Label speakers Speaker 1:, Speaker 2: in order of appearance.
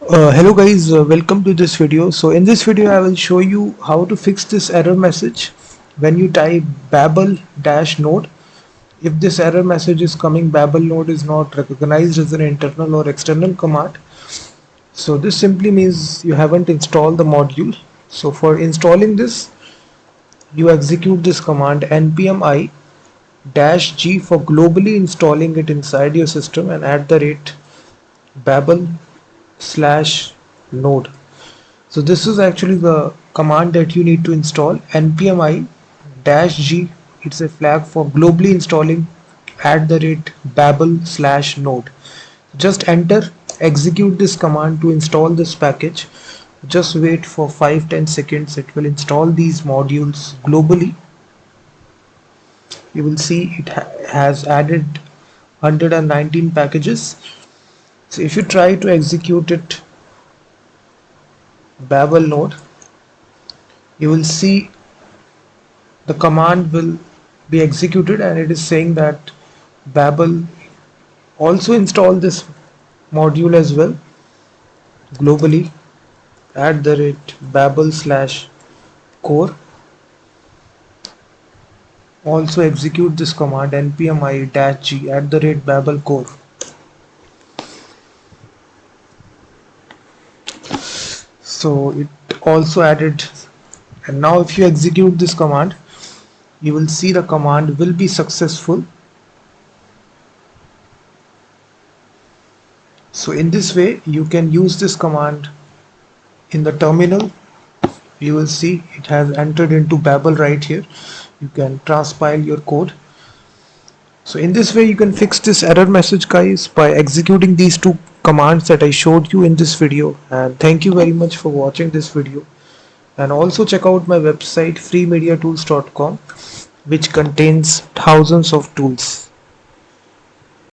Speaker 1: Hello guys, welcome to this video. So in this video I will show you how to fix this error message when you type babel-node. If this error message is coming, babel-node is not recognized as an internal or external command. So this simply means you haven't installed the module. So for installing this, you execute this command npm i-g for globally installing it inside your system and @babel/node. So this is actually the command that you need to install, npm i-g. It's a flag for globally installing @babel/node. Just enter, execute this command to install this package. Just wait for 5-10 seconds. It will install these modules globally. You will see it has added 119 packages. So if you try to execute it babel node, you will see the command will be executed and it is saying that babel also install this module as well globally @babel/core. Also execute this command npm i-g @babel-core. So it also added, and now if you execute this command, you will see the command will be successful. So in this way you can use this command in the terminal. You will see it has entered into babel right here. You can transpile your code. So in this way you can fix this error message, guys, by executing these two commands that I showed you in this video. And thank you very much for watching this video. And also check out my website freemediatools.com, which contains thousands of tools.